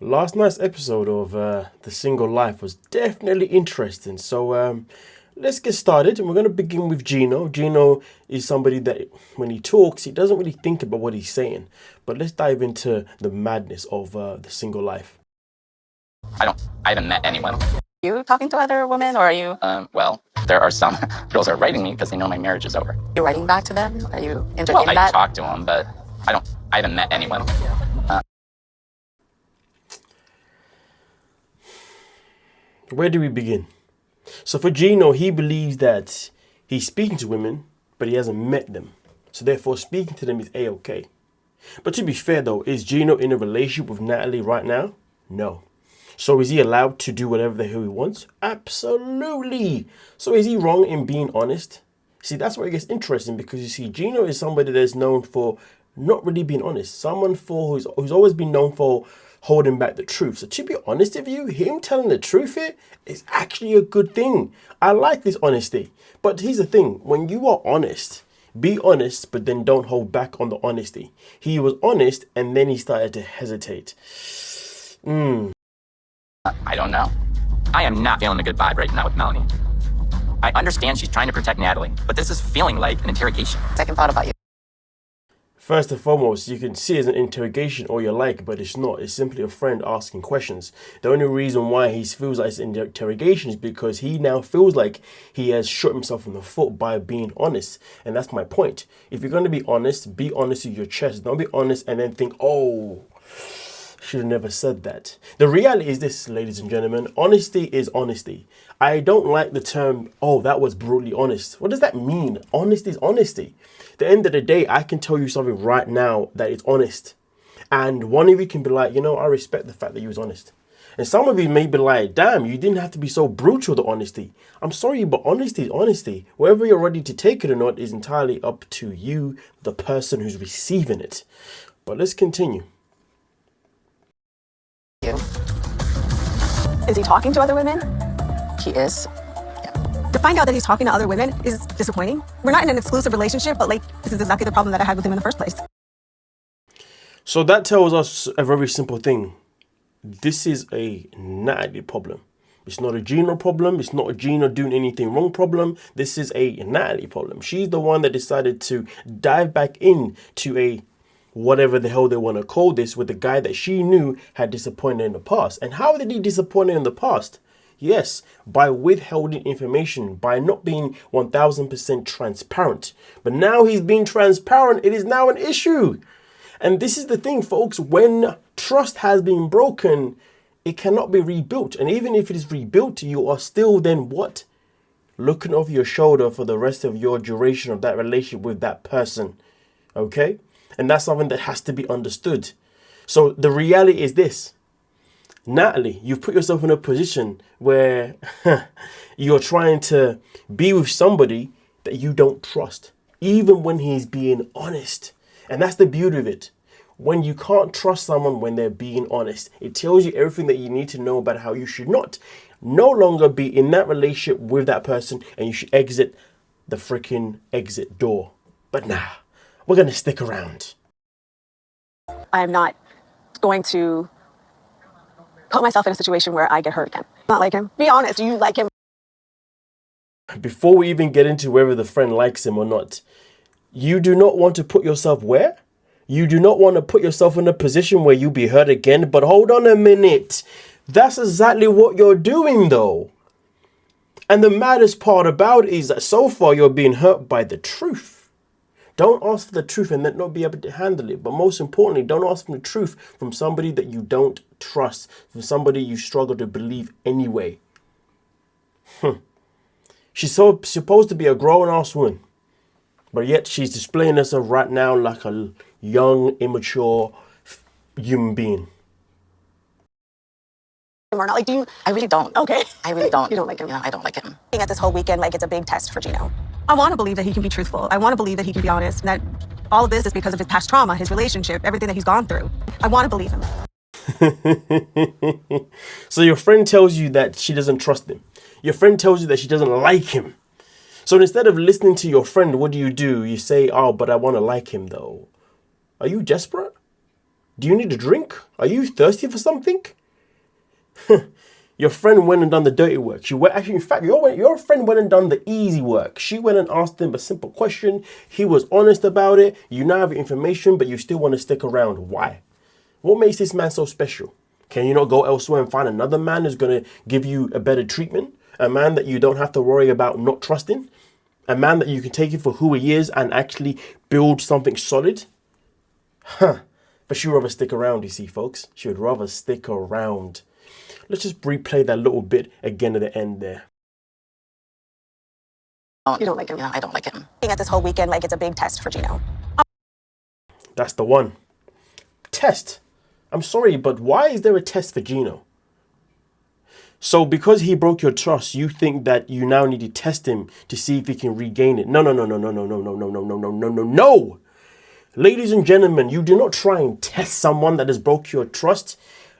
Last night's episode of The Single Life was definitely interesting. So let's get started. And we're going to begin with Gino. Gino is somebody that when he talks, he doesn't really think about what he's saying. But let's dive into the madness of The Single Life. I haven't met anyone. You talking to other women, or are you? Well, there are some girls are writing me because they know my marriage is over. You're writing back to them? Are you Well, entertaining I that? talk to them, but I haven't met anyone. Where do we begin? So for Gino, he believes that he's speaking to women, but he hasn't met them. So therefore, speaking to them is A-okay. But to be fair though, is Gino in a relationship with Natalie right now? No. So is he allowed to do whatever the hell he wants? Absolutely. So is he wrong in being honest? See, that's where it gets interesting because you see, Gino is somebody that's known for not really being honest. Someone who's always been known for holding back the truth. So to be honest with you, him telling the truth here is actually a good thing. I like this honesty. But here's the thing, when you are honest, be honest, but then don't hold back on the honesty. He was honest and then he started to hesitate. I don't know. I am not feeling a good vibe right now with Melanie. I understand she's trying to protect Natalie, but this is feeling like an interrogation. Second thought about you. First and foremost, you can see it as an interrogation or you like, but it's not. It's simply a friend asking questions. The only reason why he feels like it's an interrogation is because he now feels like he has shot himself in the foot by being honest. And that's my point. If you're going to be honest with your chest. Don't be honest and then think, oh, should have never said that. The reality is this, ladies and gentlemen, honesty is honesty. I don't like the term, oh, that was brutally honest. What does that mean? Honesty is honesty. At the end of the day, I can tell you something right now that is honest. And one of you can be like, you know, I respect the fact that you was honest. And some of you may be like, damn, you didn't have to be so brutal with the honesty. I'm sorry, but honesty is honesty. Whether you're ready to take it or not is entirely up to you, the person who's receiving it. But let's continue. You. Is he talking to other women? He is. To find out that he's talking to other women is disappointing. We're not in an exclusive relationship, but this is exactly the problem that I had with him in the first place. So that tells us a very simple thing. This is a Natalie problem. It's not a Gino problem. It's not a Gino doing anything wrong problem. This is a Natalie problem. She's the one that decided to dive back into a whatever the hell they want to call this with the guy that she knew had disappointed in the past. And how did he disappoint her in the past? Yes, by withholding information, by not being 1000% transparent. But now he's being transparent. It is now an issue. And this is the thing, folks, when trust has been broken, it cannot be rebuilt. And even if it is rebuilt, you are still then what? Looking over your shoulder for the rest of your duration of that relationship with that person. Okay? And that's something that has to be understood. So the reality is this. Natalie, you've put yourself in a position where you're trying to be with somebody that you don't trust, even when he's being honest. And that's the beauty of it. When you can't trust someone when they're being honest, it tells you everything that you need to know about how you should not no longer be in that relationship with that person, and you should exit the freaking exit door. But nah, we're going to stick around. I'm not going to put myself in a situation where I get hurt again. Not like him. Be honest, do you like him? Before we even get into whether the friend likes him or not, you do not want to put yourself where? You do not want to put yourself in a position where you'll be hurt again. But hold on a minute. That's exactly what you're doing though. And the maddest part about it is that so far you're being hurt by the truth. Don't ask for the truth and then not be able to handle it. But most importantly, don't ask for the truth from somebody that you don't trust, from somebody you struggle to believe anyway. She's supposed to be a grown-ass woman, but yet she's displaying herself right now like a young, immature human being. Or not? Like, do you? I really don't. Okay. I really don't. You don't like him? Yeah, I don't like him. At this whole weekend, it's a big test for Gino. I want to believe that he can be truthful. I want to believe that he can be honest, and that all of this is because of his past trauma, his relationship, everything that he's gone through. I want to believe him. So your friend tells you that she doesn't trust him. Your friend tells you that she doesn't like him. So instead of listening to your friend, what do? You say, oh, but I want to like him though. Are you desperate? Do you need a drink? Are you thirsty for something? Your friend went and done the dirty work. In fact, your friend went and done the easy work. She went and asked him a simple question. He was honest about it. You now have information, but you still want to stick around. Why? What makes this man so special? Can you not go elsewhere and find another man who's going to give you a better treatment? A man that you don't have to worry about not trusting? A man that you can take it for who he is and actually build something solid? But she would rather stick around, you see, folks. She would rather stick around. Let's just replay that little bit again at the end there. You don't like him? Yeah, I don't like him. Looking at this whole weekend like it's a big test for Gino. That's the one. Test. I'm sorry, but why is there a test for Gino? So because he broke your trust, you think that you now need to test him to see if he can regain it. No. Ladies and gentlemen, you do not try and test someone that has broke your trust.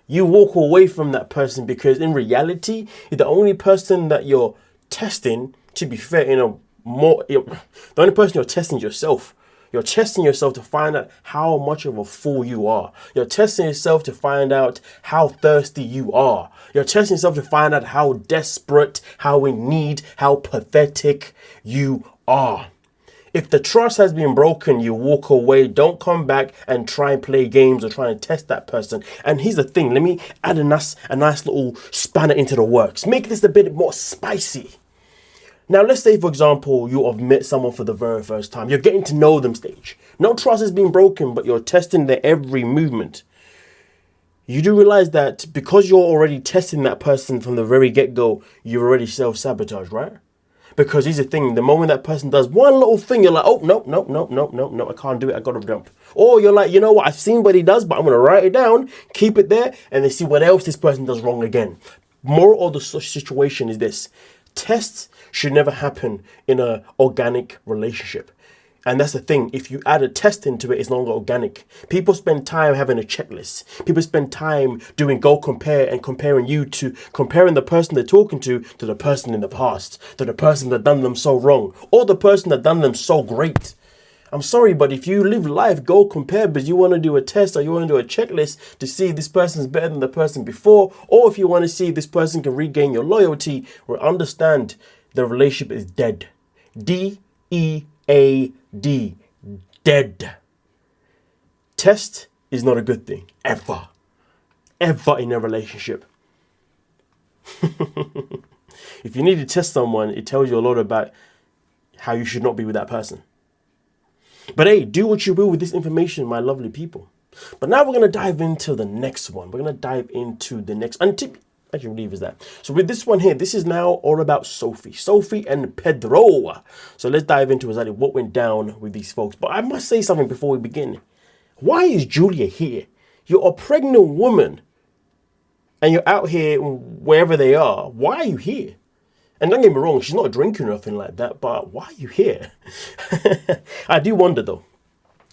You walk away from that person, because in reality, the only person that you're testing, to be fair, the only person you're testing is yourself. You're testing yourself to find out how much of a fool you are. You're testing yourself to find out how thirsty you are. You're testing yourself to find out how desperate, how in need, how pathetic you are. If the trust has been broken, you walk away. Don't come back and try and play games or try and test that person. And here's the thing. Let me add a nice little spanner into the works. Make this a bit more spicy. Now, let's say, for example, you have met someone for the very first time. You're getting to know them stage. No trust has been broken, but you're testing their every movement. You do realize that because you're already testing that person from the very get-go, you've already self-sabotaged, right? Because here's the thing, the moment that person does one little thing, you're like, oh, no, I can't do it, I gotta jump. Or you're like, you know what, I've seen what he does, but I'm gonna write it down, keep it there, and then see what else this person does wrong again. Moral of the situation is this: tests should never happen in an organic relationship. And that's the thing, if you add a test into it, it's no longer organic. People spend time having a checklist. People spend time doing go compare and comparing the person they're talking to the person in the past, to the person that done them so wrong, or the person that done them so great. I'm sorry, but if you live life, go compare because you want to do a test or you want to do a checklist to see if this person's better than the person before, or if you want to see if this person can regain your loyalty, or understand the relationship is dead. D-E-A-D. Dead. Test is not a good thing. Ever in a relationship. If you need to test someone, it tells you a lot about how you should not be with that person. But hey, do what you will with this information, my lovely people. But now we're going to dive into the next one. We're going to dive into the next. Actually, leave is that. So with this one here, this is now all about Sophie and Pedro. So let's dive into exactly what went down with these folks. But I must say something before we begin. Why is Julia here? You're a pregnant woman and you're out here wherever they are. Why are you here? And don't get me wrong, she's not drinking or nothing like that, but why are you here? I do wonder though.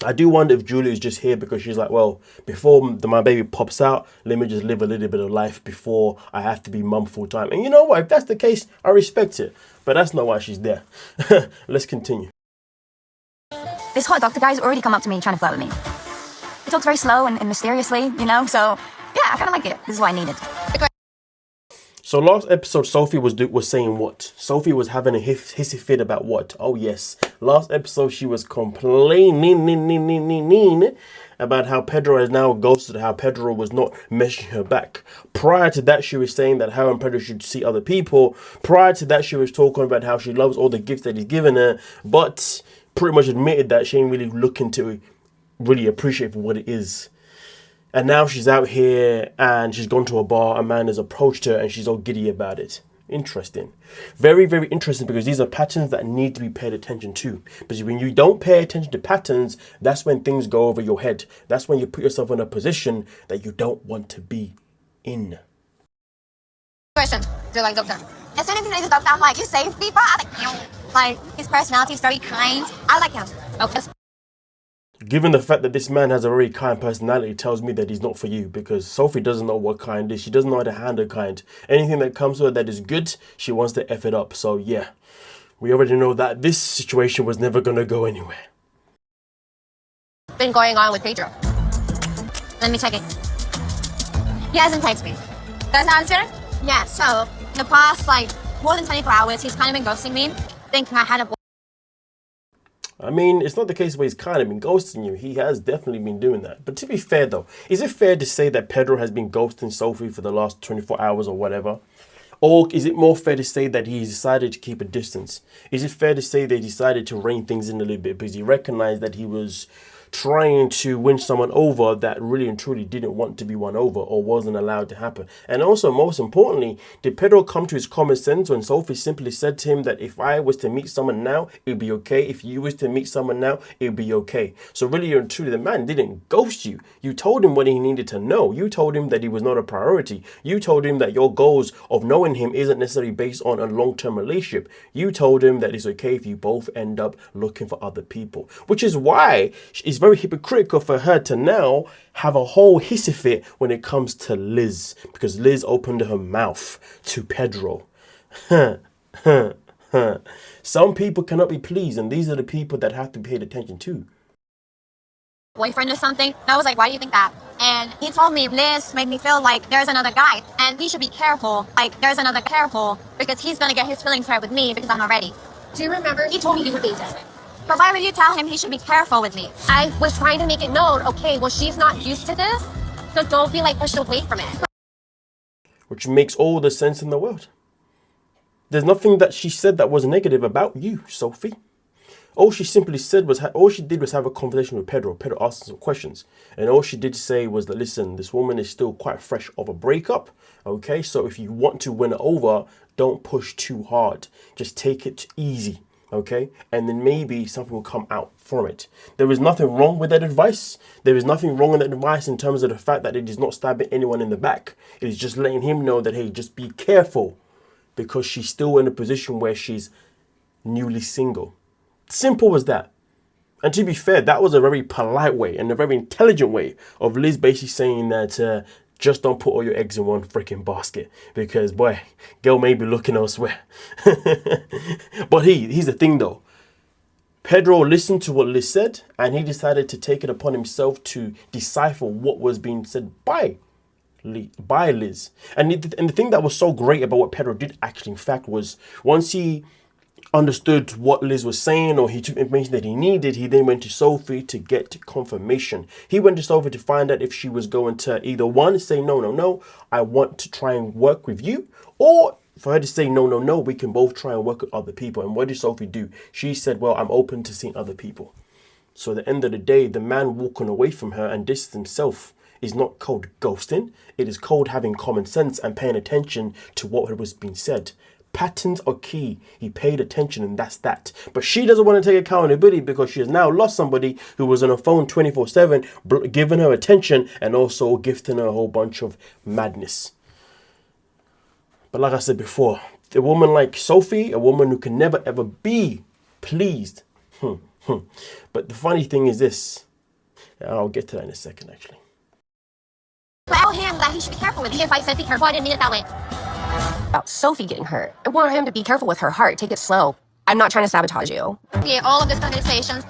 I do wonder if Julia is just here because she's like, well, before my baby pops out, let me just live a little bit of life before I have to be mum full time. And you know what? If that's the case, I respect it. But that's not why she's there. Let's continue. This hot doctor guy's already come up to me trying to flirt with me. He talks very slow and mysteriously, you know, so yeah, I kind of like it. This is what I needed. So last episode, Sophie was saying what? Sophie was having a hissy fit about what? Oh yes, last episode she was complaining about how Pedro has now ghosted, how Pedro was not messaging her back. Prior to that, she was saying that her and Pedro should see other people. Prior to that, she was talking about how she loves all the gifts that he's given her, but pretty much admitted that she ain't really looking to really appreciate for what it is. And now she's out here and she's gone to a bar. A man has approached her and she's all giddy about it. Interesting. Very, very interesting, because these are patterns that need to be paid attention to. Because when you don't pay attention to patterns, that's when things go over your head. That's when you put yourself in a position that you don't want to be in. Question. Do you like doctor? As soon as he says doctor, I'm like, you save people? I like him. Like, his personality is very kind. I like him. Okay. Given the fact that this man has a very kind personality, tells me that he's not for you, because Sophie doesn't know what kind is. She doesn't know how to handle kind. Anything that comes to her that is good, she wants to F it up. So yeah, we already know that this situation was never going to go anywhere. Been going on with Pedro. Let me check it. He hasn't texted me. That's the answer? Yeah, so the past, like, more than 24 hours, he's kind of been ghosting me, thinking I had a I mean, it's not the case where he's kind of been ghosting you. He has definitely been doing that. But to be fair, though, is it fair to say that Pedro has been ghosting Sophie for the last 24 hours or whatever? Or is it more fair to say that he decided to keep a distance? Is it fair to say they decided to rein things in a little bit because he recognized that he was trying to win someone over that really and truly didn't want to be won over or wasn't allowed to happen? And also, most importantly, did Pedro come to his common sense when Sophie simply said to him that if I was to meet someone now, it'd be okay. If you was to meet someone now, it'd be okay. So really and truly, the man didn't ghost you. You told him what he needed to know. You told him that he was not a priority. You told him that your goals of knowing him isn't necessarily based on a long-term relationship. You told him that it's okay if you both end up looking for other people, which is why it's very hypocritical for her to now have a whole hissy fit when it comes to Liz, because Liz opened her mouth to Pedro. Some people cannot be pleased, and these are the people that have to be paid attention to. boyfriend or something. And I was like, why do you think that? And he told me this made me feel like there's another guy and he should be careful. Like there's another careful because he's gonna get his feelings hurt with me because I'm not ready. Do you remember he told me you were dating? But why would you tell him he should be careful with me? I was trying to make it known, okay, well, she's not used to this, so don't be like pushed away from it. Which makes all the sense in the world. There's nothing that she said that was negative about you, Sophie. All she simply said was, all she did was have a conversation with Pedro. Pedro asked her some questions. And all she did say was that, listen, this woman is still quite fresh of a breakup. Okay, so if you want to win her over, don't push too hard. Just take it easy. Okay, and then maybe something will come out from it. There is nothing wrong with that advice. There is nothing wrong with that advice in terms of the fact that it is not stabbing anyone in the back. It is just letting him know that, hey, just be careful because she's still in a position where she's newly single. Simple as that. And to be fair, that was a very polite way and a very intelligent way of Liz basically saying that just don't put all your eggs in one freaking basket because, boy, girl may be looking elsewhere. But here's the thing, though. Pedro listened to what Liz said and he decided to take it upon himself to decipher what was being said by Liz. And the thing that was so great about what Pedro did actually, in fact, was once he understood what Liz was saying or he took information that he needed, he then went to Sophie to get confirmation. He went to Sophie to find out if she was going to either one, say no, I want to try and work with you, or for her to say no, we can both try and work with other people. And what did Sophie do? She said, well, I'm open to seeing other people. So at the end of the day, the man walking away from her and distancing himself is not called ghosting. It is called having common sense and paying attention to what was being said. Patterns are key. He paid attention and that's that. But she doesn't want to take accountability because she has now lost somebody who was on her phone 24/7, giving her attention and also gifting her a whole bunch of madness. But like I said before, a woman like Sophie, a woman who can never ever be pleased. But the funny thing is this, and I'll get to that in a second actually. Tell him that he should be careful with me. If I said be careful, I didn't mean it that way. About Sophie getting hurt. I want him to be careful with her heart. Take it slow. I'm not trying to sabotage you. Yeah, all of this conversation.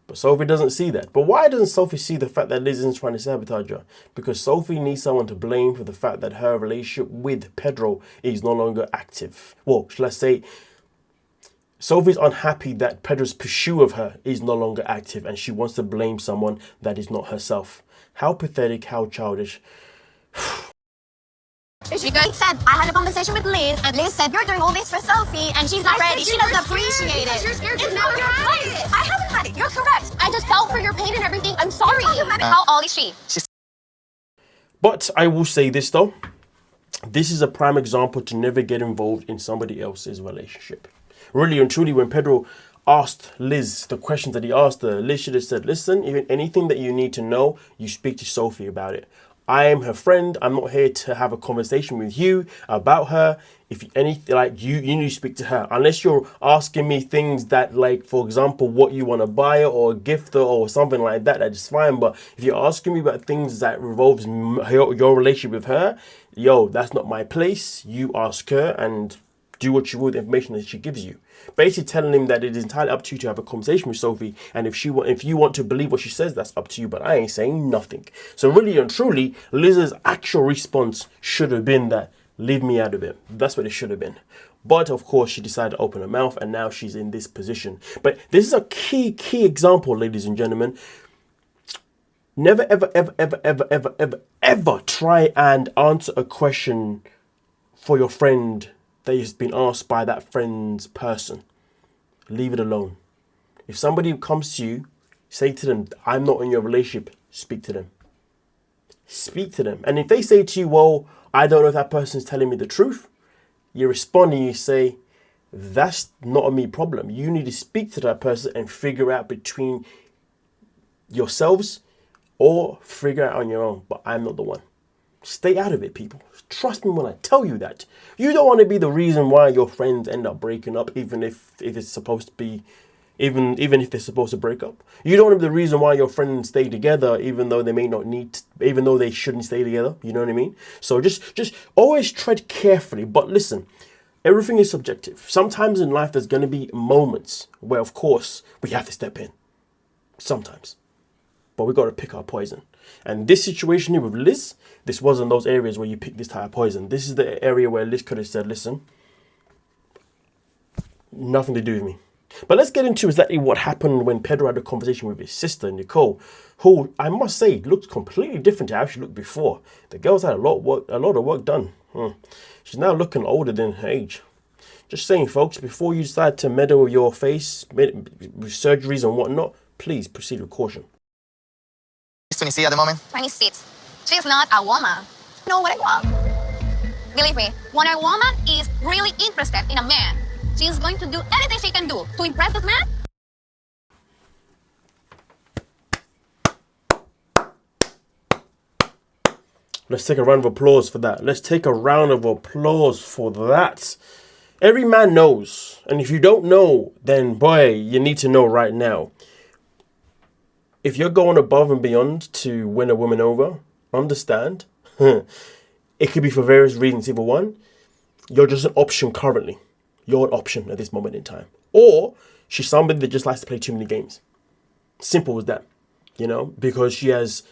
But Sophie doesn't see that. But why doesn't Sophie see the fact that Liz isn't trying to sabotage her? Because Sophie needs someone to blame for the fact that her relationship with Pedro is no longer active. Well, shall I say, Sophie's unhappy that Pedro's pursuit of her is no longer active and she wants to blame someone that is not herself. How pathetic, how childish. She said, I had a conversation with Liz, and Liz said, you're doing all this for Sophie, and she's not ready. She doesn't appreciate it. You're scared. It's not your place. I haven't had it. You're correct. I just felt for your pain and everything. I'm sorry. How old is she? But I will say this though. This is a prime example to never get involved in somebody else's relationship. Really and truly, when Pedro asked Liz the questions that he asked her, Liz should have said, listen, even anything that you need to know, you speak to Sophie about it. I am her friend. I'm not here to have a conversation with you about her. If anything, like you need to speak to her. Unless you're asking me things that, like, for example, what you want to buy her or gift her or something like that, that's fine. But if you're asking me about things that revolves your relationship with her, yo, that's not my place. You ask her and Do what you will with the information that she gives you. Basically telling him that it is entirely up to you to have a conversation with Sophie, and if you want to believe what she says, that's up to you, but I ain't saying nothing. So really and truly, Liz's actual response should have been that, leave me out of it. That's what it should have been. But of course, she decided to open her mouth, and now she's in this position. But this is a key example, ladies and gentlemen. Never, ever try and answer a question for your friend that has been asked by that friend's person. Leave it alone. If somebody comes to you, say to them, I'm not in your relationship, speak to them. Speak to them. And if they say to you, well, I don't know if that person's telling me the truth, you respond and you say, that's not a me problem. You need to speak to that person and figure out between yourselves, or figure it out on your own. But I'm not the one. Stay out of it, people. Trust me when I tell you that. You don't want to be the reason why your friends end up breaking up, even if it's supposed to be, even if they're supposed to break up. You don't want to be the reason why your friends stay together, even though they may not need, even though they shouldn't stay together. You know what I mean? So just always tread carefully. But listen, everything is subjective. Sometimes in life, there's going to be moments where, of course, we have to step in. Sometimes. But we got to pick our poison. And this situation here with Liz, this wasn't those areas where you pick this type of poison. This is the area where Liz could have said, listen, nothing to do with me. But let's get into exactly what happened when Pedro had a conversation with his sister, Nicole, who I must say looked completely different to how she looked before. The girl's had a lot of work done. She's now looking older than her age. Just saying, folks, before you decide to meddle with your face, with surgeries and whatnot, please proceed with caution. 26 at the moment? 26. She's not a woman. You know what I want? Believe me, when a woman is really interested in a man, she's going to do anything she can do to impress that man. Let's take a round of applause for that. Let's take a round of applause for that. Every man knows. And if you don't know, then boy, you need to know right now. If you're going above and beyond to win a woman over, understand. It could be for various reasons. Either one, you're just an option currently. You're an option at this moment in time. Or she's somebody that just likes to play too many games. Simple as that. You know, because she has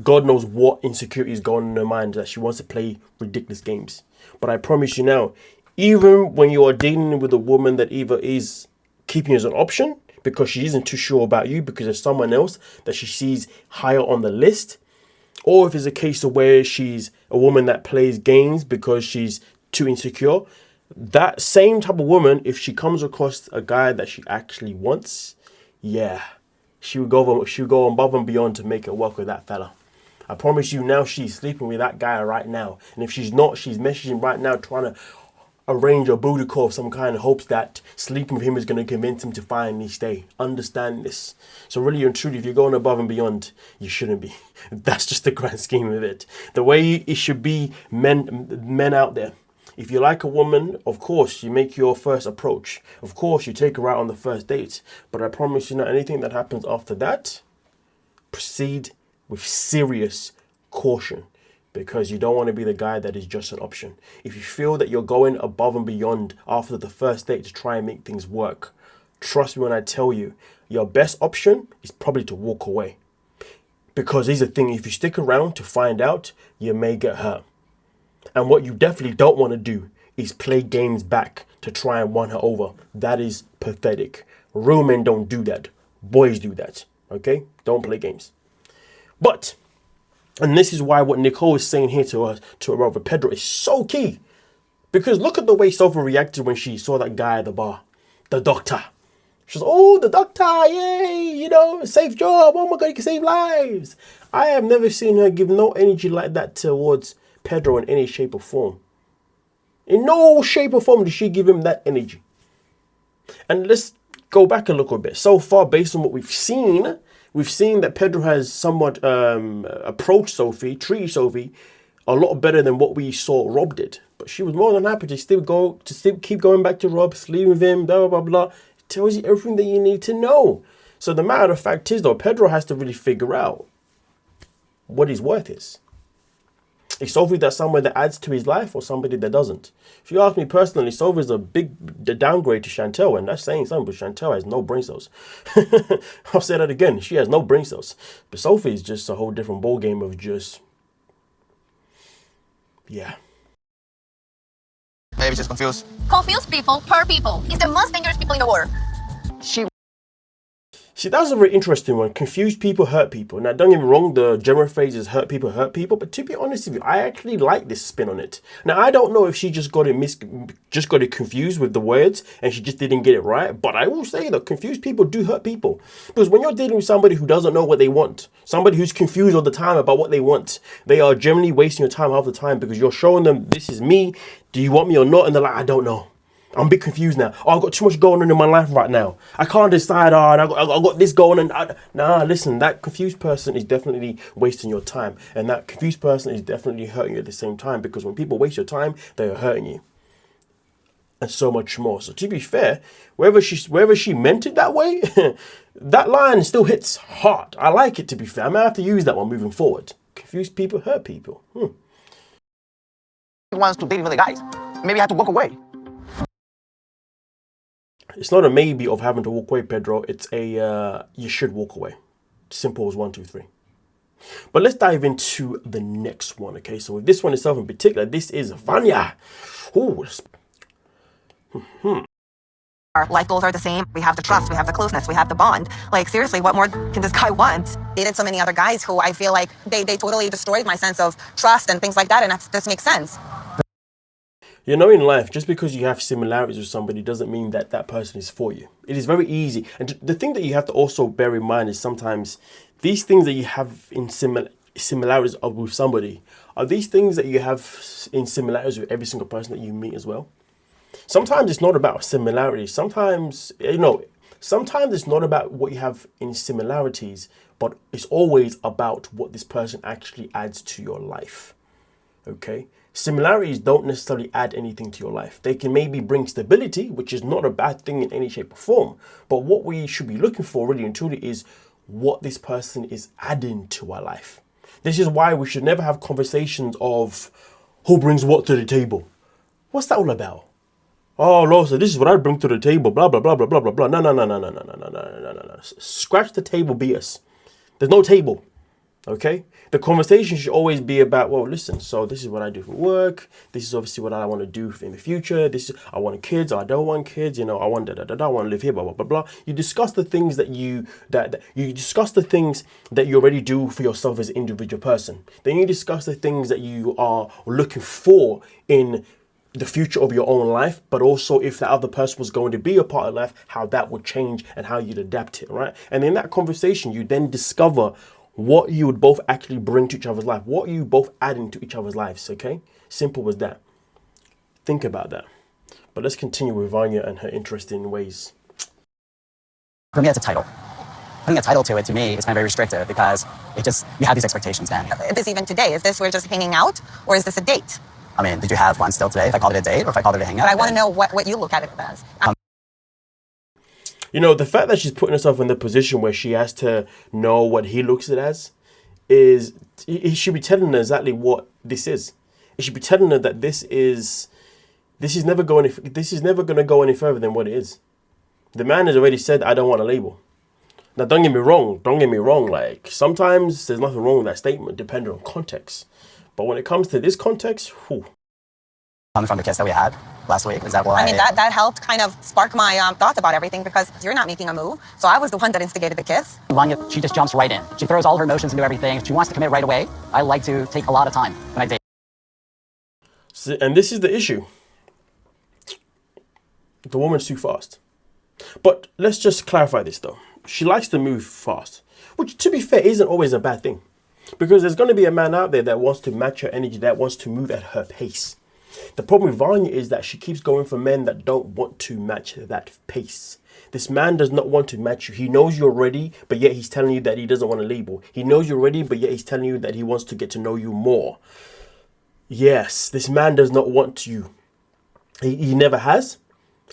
God knows what insecurities going in her mind that she wants to play ridiculous games. But I promise you now, even when you are dealing with a woman that either is keeping you as an option because she isn't too sure about you because there's someone else that she sees higher on the list, or if it's a case of where she's a woman that plays games because she's too insecure, that same type of woman, if she comes across a guy that she actually wants, yeah, she would go above and beyond to make it work with that fella. I promise you now, she's sleeping with that guy right now. And if she's not, she's messaging right now trying to arrange a booty call of some kind of hopes that sleeping with him is going to convince him to finally stay. Understand this. So really and truly, if you're going above and beyond, you shouldn't be. That's just the grand scheme of it. The way it should be, men out there. If you like a woman, of course, you make your first approach. Of course, you take her out on the first date. But I promise you, not anything that happens after that, proceed with serious caution, because you don't want to be the guy that is just an option. If you feel that you're going above and beyond after the first date to try and make things work, trust me when I tell you, your best option is probably to walk away. Because here's the thing, if you stick around to find out, you may get hurt. And what you definitely don't want to do is play games back to try and win her over. That is pathetic. Real men don't do that. Boys do that. Okay? Don't play games. But, and this is why what Nicole is saying here to her brother Pedro is so key. Because look at the way Sophie reacted when she saw that guy at the bar. The doctor. She was, oh, the doctor, yay, you know, safe job. Oh my God, you can save lives. I have never seen her give no energy like that towards Pedro in any shape or form. In no shape or form did she give him that energy. And let's go back a little bit. So far, based on what we've seen that Pedro has somewhat approached Sophie, treated Sophie a lot better than what we saw Rob did. But she was more than happy to still keep going back to Rob, sleeping with him, blah, blah, blah, blah. It tells you everything that you need to know. So the matter of fact is, though, Pedro has to really figure out what his worth is. Is Sophie that someone that adds to his life or somebody that doesn't? If you ask me personally, Sophie's a big downgrade to Chantel, and that's saying something, but Chantel has no brain cells. I'll say that again. She has no brain cells. But Sophie is just a whole different ballgame of just, yeah. Maybe she's confused. Confused people hurt people. It's the most dangerous people in the world. See, that was a very interesting one. Confused people hurt people. Now, don't get me wrong, the general phrase is hurt people, but to be honest with you, I actually like this spin on it. Now, I don't know if she just got it confused with the words and she just didn't get it right, but I will say that confused people do hurt people. Because when you're dealing with somebody who doesn't know what they want, somebody who's confused all the time about what they want, they are generally wasting your time half the time because you're showing them, this is me, do you want me or not? And they're like, I don't know. I'm a bit confused now. Oh, I've got too much going on in my life right now. I can't decide. I got this going on. Nah, listen, that confused person is definitely wasting your time. And that confused person is definitely hurting you at the same time. Because when people waste your time, they are hurting you. And so much more. So to be fair, wherever she meant it that way, that line still hits hard. I like it, to be fair. I might have to use that one moving forward. Confused people hurt people. He wants to date with the guys. Maybe I have to walk away. It's not a maybe of having to walk away, Pedro. It's a you should walk away. Simple as 1, 2, 3. But let's dive into the next one, okay? So with this one itself in particular, this is Vanya. Ooh. Our life goals are the same. We have the trust, we have the closeness, we have the bond. Like, seriously, what more can this guy want? Dated so many other guys who I feel like they totally destroyed my sense of trust and things like that, and that doesn't make sense. You know, in life, just because you have similarities with somebody doesn't mean that that person is for you. It is very easy. And the thing that you have to also bear in mind is sometimes these things that you have in similarities with somebody are these things that you have in similarities with every single person that you meet as well. Sometimes it's not about similarity. Sometimes it's not about what you have in similarities, but it's always about what this person actually adds to your life. Okay? Similarities don't necessarily add anything to your life. They can maybe bring stability, which is not a bad thing in any shape or form. But what we should be looking for really and truly is what this person is adding to our life. This is why we should never have conversations of who brings what to the table. What's that all about? Oh, Lord, so this is what I bring to the table, blah, blah, blah, blah, blah, blah, blah. No. Scratch the table BS. There's no table. Okay, the conversation should always be about, well, listen, so this is what I do for work. This is obviously what I want to do in the future. I want kids, or I don't want kids. I want I want to live here, blah blah blah blah. You discuss the things that you already do for yourself as an individual person. Then you discuss the things that you are looking for in the future of your own life, but also if that other person was going to be a part of life, how that would change and how you'd adapt it, right? And in that conversation, you then discover what you would both actually bring to each other's life, what you both add into each other's lives, okay? Simple as that. Think about that. But let's continue with Vanya and her interesting ways. For me, it's a title. Putting a title to it, to me, is kind of very restrictive because you have these expectations then. Is this even today? Is this we're just hanging out, or is this a date? I mean, did you have one still today? If I called it a date or if I called it a hangout? But I want to know what you look at it as. The fact that she's putting herself in the position where she has to know what he looks at as is, he should be telling her exactly what this is. It should be telling her that this is never going to go any further than what it is. The man has already said, I don't want a label. Now, don't get me wrong. Like, sometimes there's nothing wrong with that statement, depending on context. But when it comes to this context, Coming from the kiss that we had last week, is that why? I mean, that helped kind of spark my thoughts about everything because you're not making a move. So I was the one that instigated the kiss. Vanya, she just jumps right in. She throws all her emotions into everything. She wants to commit right away. I like to take a lot of time when I date. And this is the issue. The woman's too fast. But let's just clarify this though. She likes to move fast, which to be fair isn't always a bad thing. Because there's going to be a man out there that wants to match her energy, that wants to move at her pace. The problem with Vanya is that she keeps going for men that don't want to match that pace. This man does not want to match you. He knows you're ready, but yet he's telling you that he doesn't want a label. He knows you're ready, but yet he's telling you that he wants to get to know you more. Yes, this man does not want you. He never has.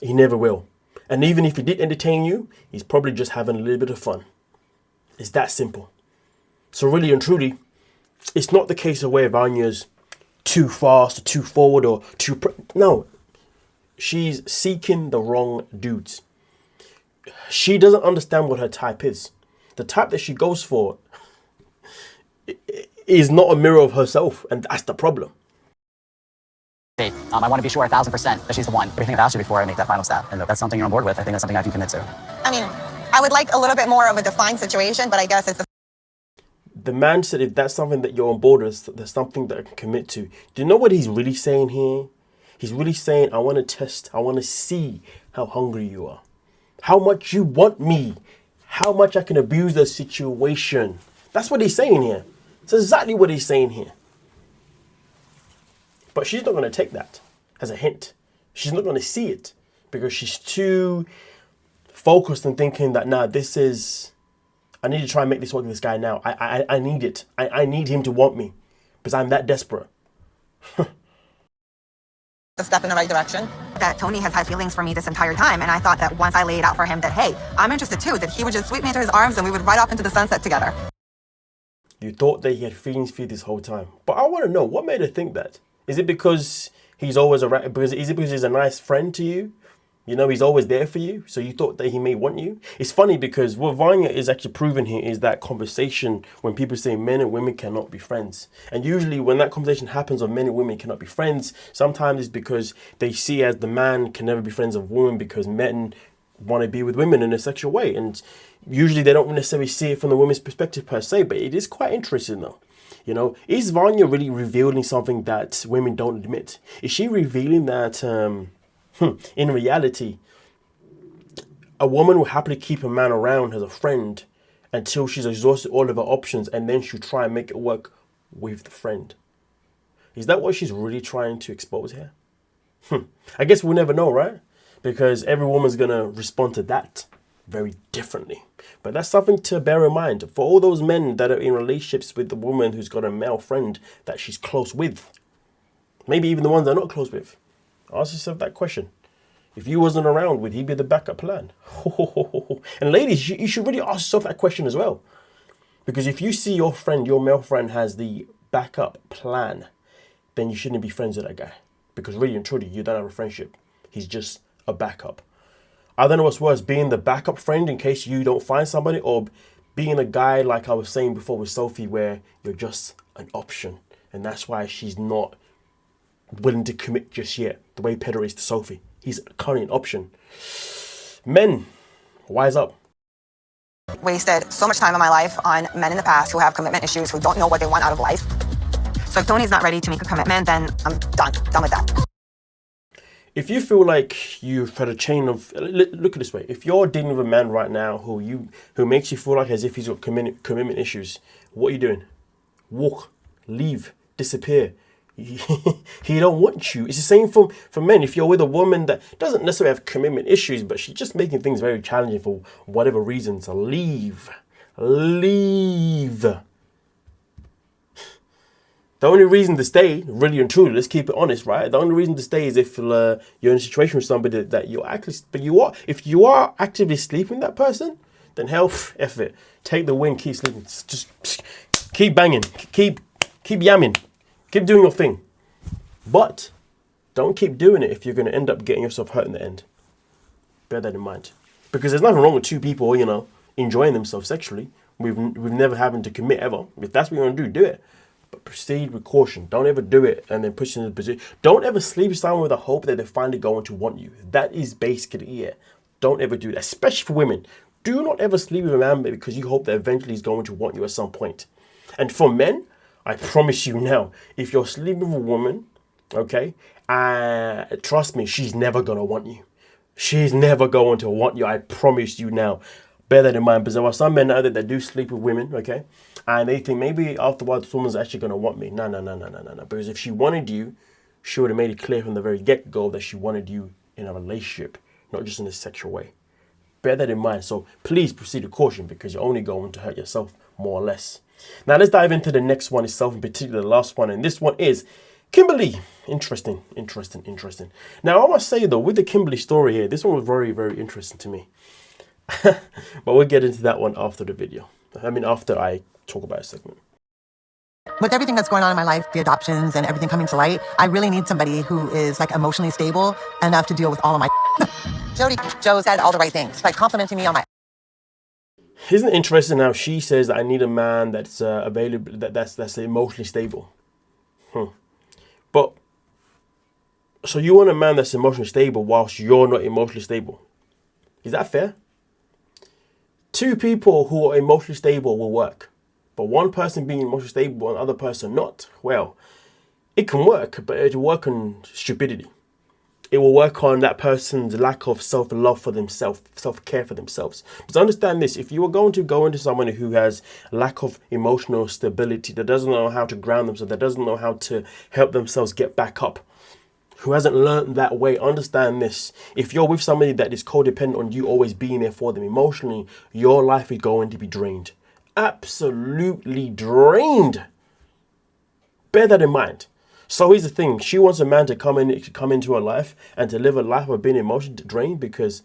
He never will. And even if he did entertain you, he's probably just having a little bit of fun. It's that simple. So really and truly, it's not the case of where Vanya's too fast or too forward or too... No. She's seeking the wrong dudes. She doesn't understand what her type is. The type that she goes for is not a mirror of herself, and that's the problem. I want to be sure 1,000% that she's the one. Everything I've asked you before I make that final step. And if that's something you're on board with, I think that's something I can commit to. I mean, I would like a little bit more of a defined situation, but I guess it's The man said if that's something that you're on board with, there's something that I can commit to. Do you know what he's really saying here? He's really saying, I want to test, I want to see how hungry you are. How much you want me. How much I can abuse the situation. That's what he's saying here. It's exactly what he's saying here. But she's not going to take that as a hint. She's not going to see it because she's too focused on thinking that, nah, this is... I need to try and make this work with this guy now. I need it. I need him to want me because I'm that desperate. a step in the right direction. That Tony has had feelings for me this entire time, and I thought that once I laid out for him that, hey, I'm interested too, that he would just sweep me into his arms and we would ride off into the sunset together. You thought that he had feelings for you this whole time. But I want to know, what made her think that? Is it because he's always around? Is it because he's a nice friend to you? You know, he's always there for you. So you thought that he may want you. It's funny because what Vanya is actually proving here is that conversation when people say men and women cannot be friends. And usually when that conversation happens of men and women cannot be friends, sometimes it's because they see as the man can never be friends of women because men want to be with women in a sexual way. And usually they don't necessarily see it from the women's perspective per se, but it is quite interesting though. You know, is Vanya really revealing something that women don't admit? Is she revealing that in reality, a woman will happily keep a man around as a friend until she's exhausted all of her options, and then she'll try and make it work with the friend? Is that what she's really trying to expose here? I guess we'll never know, right? Because every woman's going to respond to that very differently. But that's something to bear in mind. For all those men that are in relationships with the woman who's got a male friend that she's close with, maybe even the ones they're not close with, ask yourself that question. If you wasn't around, would he be the backup plan? And ladies, you should really ask yourself that question as well. Because if you see your friend, your male friend has the backup plan, then you shouldn't be friends with that guy. Because really and truly, you don't have a friendship. He's just a backup. I don't know what's worse, being the backup friend in case you don't find somebody, or being a guy like I was saying before with Sophie, where you're just an option. And that's why she's not willing to commit just yet, the way Pedro is to Sophie. He's currently an option. Men, wise up. Wasted so much time in my life on men in the past who have commitment issues, who don't know what they want out of life. So if Tony's not ready to make a commitment, then I'm done with that. If you feel like you've had a chain of, look at it this way. If you're dealing with a man right now who makes you feel like as if he's got commitment issues, what are you doing? Walk, leave, disappear. He don't want you. It's the same for men. If you're with a woman that doesn't necessarily have commitment issues, but she's just making things very challenging for whatever reason, so leave. The only reason to stay, really and truly, let's keep it honest, right? The only reason to stay is if you're in a situation with somebody that you're actually, if you are actively sleeping with that person, then hell, F it. Take the win, keep sleeping. Just keep banging, keep yamming, keep doing your thing. But don't keep doing it if you're going to end up getting yourself hurt in the end. Bear that in mind. Because there's nothing wrong with two people, you know, enjoying themselves sexually. We've never having to commit ever. If that's what you want to do it. But proceed with caution. Don't ever do it and then push into the position. Don't ever sleep with someone with a hope that they're finally going to want you. That is basically it. Don't ever do that, especially for women. Do not ever sleep with a man because you hope that eventually he's going to want you at some point. And for men, I promise you now, if you're sleeping with a woman, okay, trust me, she's never going to want you. She's never going to want you. I promise you now. Bear that in mind, because there are some men out there that do sleep with women, okay? And they think maybe afterwards this woman's actually going to want me. No. Because if she wanted you, she would have made it clear from the very get-go that she wanted you in a relationship, not just in a sexual way. Bear that in mind. So please proceed with caution because you're only going to hurt yourself more or less. Now let's dive into the next one itself, in particular the last one. And this one is Kimberly. Interesting. Now I must say though, with the Kimberly story here, this one was very, very interesting to me. But we'll get into that one after the video. I mean, after I talk about a segment. With everything that's going on in my life, the adoptions and everything coming to light, I really need somebody who is like emotionally stable enough to deal with all of my Joe said all the right things, like complimenting me on my. Isn't it interesting how she says that I need a man that's available, that's emotionally stable? But so you want a man that's emotionally stable whilst you're not emotionally stable? Is that fair? Two people who are emotionally stable will work, but one person being emotionally stable and the other person not. Well, it can work, but it'll work on stupidity. It will work on that person's lack of self-love for themselves, self-care for themselves. But understand this, if you are going to go into someone who has lack of emotional stability, that doesn't know how to ground themselves, that doesn't know how to help themselves get back up, who hasn't learned that way, understand this. If you're with somebody that is codependent on you always being there for them emotionally, your life is going to be drained. Absolutely drained. Bear that in mind. So here's the thing. She wants a man to come into her life and to live a life of being emotionally drained because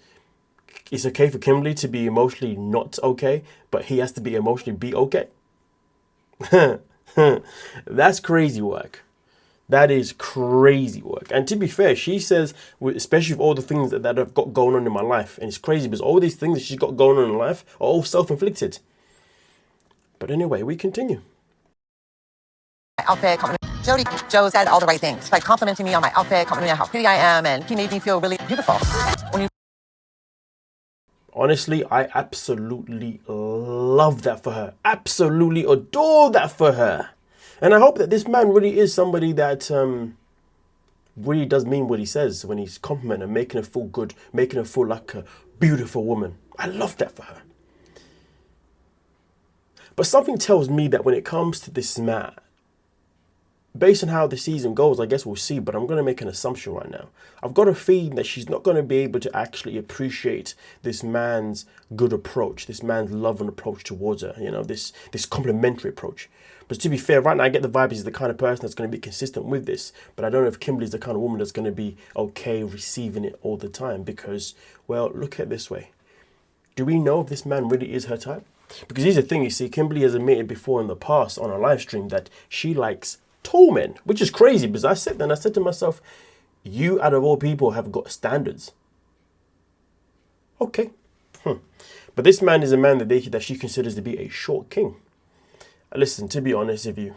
it's okay for Kimberly to be emotionally not okay, but he has to be emotionally be okay. That's crazy work. That is crazy work. And to be fair, she says, especially with all the things that I've got going on in my life, and it's crazy because all these things that she's got going on in life are all self-inflicted. But anyway, we continue. Outfit, Joe said all the right things, like complimenting me on my outfit, complimenting me on how pretty I am, and he made me feel really beautiful. Honestly, I absolutely love that for her. Absolutely adore that for her. And I hope that this man really is somebody that really does mean what he says when he's complimenting her, making her feel good, making her feel like a beautiful woman. I love that for her. But something tells me that when it comes to this man, based on how the season goes, I guess we'll see, but I'm going to make an assumption right now. I've got a feeling that she's not going to be able to actually appreciate this man's good approach, this man's loving approach towards her, you know, this complimentary approach. But to be fair, right now I get the vibe he's the kind of person that's going to be consistent with this, but I don't know if Kimberly's the kind of woman that's going to be okay receiving it all the time because, well, look at it this way. Do we know if this man really is her type? Because here's the thing, you see, Kimberly has admitted before in the past on a live stream that she likes tall men, which is crazy because I sat there and I said to myself, you out of all people have got standards. Okay. But this man is a man that she considers to be a short king. Listen, to be honest with you,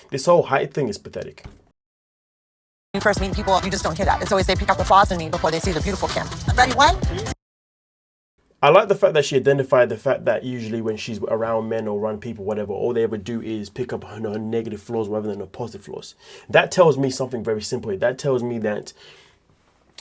this whole height thing is pathetic. When you first meet people, you just don't hear that. It's always they pick out the flaws in me before they see the beautiful Kim. Ready, one? I like the fact that she identified the fact that usually when she's around men or around people, whatever, all they ever do is pick up her negative flaws rather than her positive flaws. That tells me something very simple. That tells me that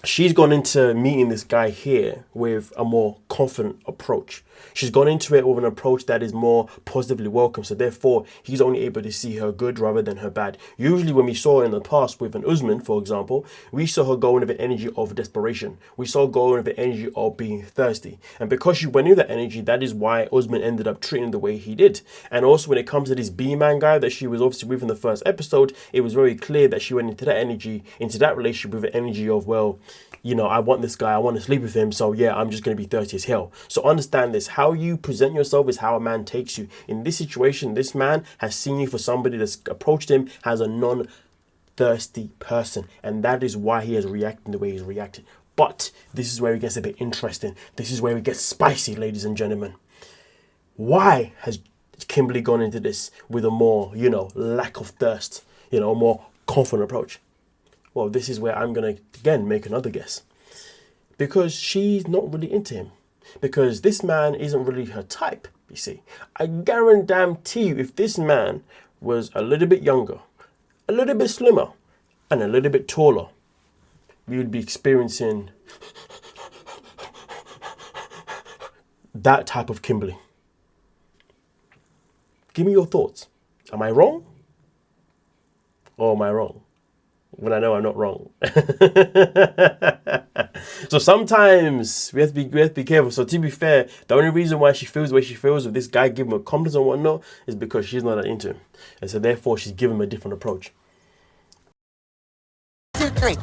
she's gone into meeting this guy here with a more confident approach. She's gone into it with an approach that is more positively welcome. So therefore, he's only able to see her good rather than her bad. Usually when we saw in the past with an Usman, for example, we saw her go in with an energy of desperation. We saw her go in with an energy of being thirsty. And because she went in that energy, that is why Usman ended up treating the way he did. And also when it comes to this B-man guy that she was obviously with in the first episode, it was very clear that she went into that energy, into that relationship with an energy of, well, you know, I want this guy, I want to sleep with him, so yeah, I'm just going to be thirsty as hell. So understand this, how you present yourself is how a man takes you. In this situation, this man has seen you for somebody that's approached him as a non-thirsty person, and that is why he has reacted the way he's reacted. But this is where it gets a bit interesting. This is where it gets spicy, ladies and gentlemen. Why has Kimberly gone into this with a more, you know, lack of thirst, you know, a more confident approach? Well, this is where I'm going to, again, make another guess. Because she's not really into him. Because this man isn't really her type, you see. I guarantee you, if this man was a little bit younger, a little bit slimmer, and a little bit taller, we would be experiencing that type of Kimberly. Give me your thoughts. Am I wrong? Or am I wrong? When I know I'm not wrong. So sometimes we have to be careful. So to be fair, the only reason why she feels the way she feels with this guy giving her confidence and whatnot is because she's not that into him. And so therefore she's giving him a different approach. 2, 3.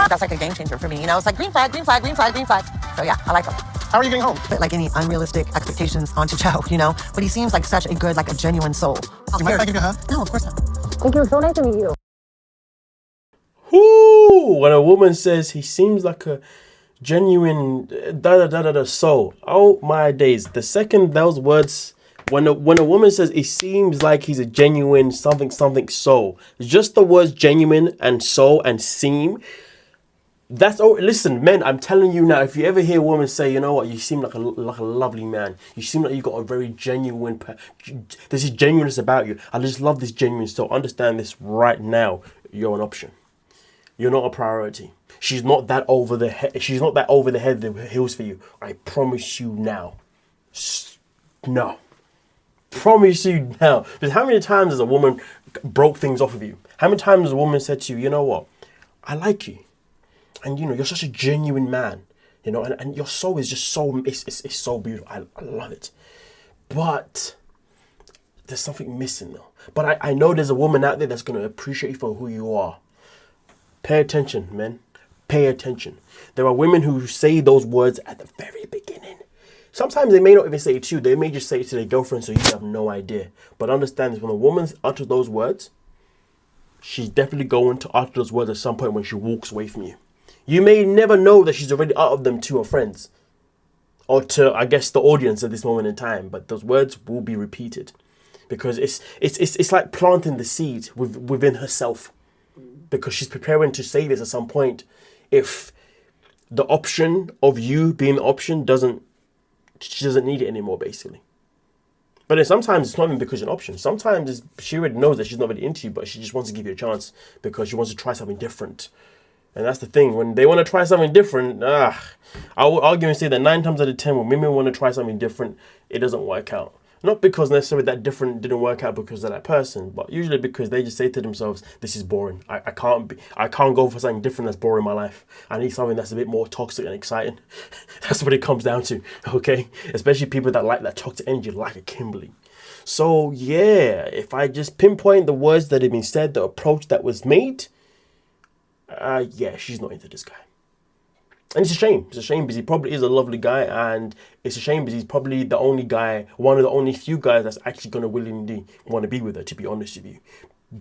That's like a game changer for me. You know, it's like green flag, green flag, green flag, green flag. So yeah, I like him. How are you getting home? Put like any unrealistic expectations onto Joe, you know? But he seems like such a good, like a genuine soul. Do you mind if I give you a hug? No, of course not. Thank you. So nice to meet you. Whoo! When a woman says he seems like a genuine da soul. Oh my days. The second those words, when a woman says it seems like he's a genuine something soul, just the words genuine and soul and seem. That's oh, listen, men. I'm telling you now. If you ever hear a woman say, you know what, you seem like a lovely man. You seem like you got a very genuine. This is genuineness about you. I just love this genuine soul. Understand this right now. You're an option. You're not a priority. She's not that over the head. She's not that over the head of the heels for you. I promise you now. No. Promise you now. Because how many times has a woman broke things off of you? How many times has a woman said to you, you know what, I like you. And you know, you're such a genuine man, you know, and your soul is just so, it's so beautiful. I love it. But there's something missing though. But I know there's a woman out there that's going to appreciate you for who you are. Pay attention, men. Pay attention. There are women who say those words at the very beginning. Sometimes they may not even say it to you. They may just say it to their girlfriend so you have no idea. But understand this, when a woman utters those words, she's definitely going to utter those words at some point when she walks away from you. You may never know that she's already uttered them to her friends or to, I guess, the audience at this moment in time. But those words will be repeated because it's like planting the seed within herself, because she's preparing to say this at some point. If the option of you being the option she doesn't need it anymore, basically. But then sometimes it's not even because you're an option. Sometimes she already knows that she's not really into you, but she just wants to give you a chance because she wants to try something different. And that's the thing. When they want to try something different, I would argue and say that 9 times out of 10, when women want to try something different, it doesn't work out. Not because necessarily that different didn't work out because of that person, but usually because they just say to themselves, this is boring. I can't go for something different that's boring in my life. I need something that's a bit more toxic and exciting. That's what it comes down to, okay? Especially people that like that toxic energy, like a Kimberly. So yeah, if I just pinpoint the words that have been said, the approach that was made, yeah, she's not into this guy. And it's a shame. It's a shame because he probably is a lovely guy, and it's a shame because he's probably the only guy, one of the only few guys that's actually going to willingly want to be with her, to be honest with you,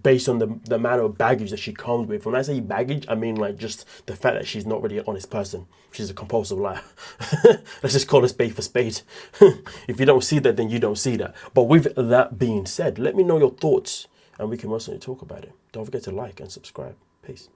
based on the amount of baggage that she comes with. When I say baggage, I mean like just the fact that she's not really an honest person. She's a compulsive liar. Let's just call a spade for spade. If you don't see that, then you don't see that. But with that being said, let me know your thoughts and we can mostly talk about it. Don't forget to like and subscribe. Peace.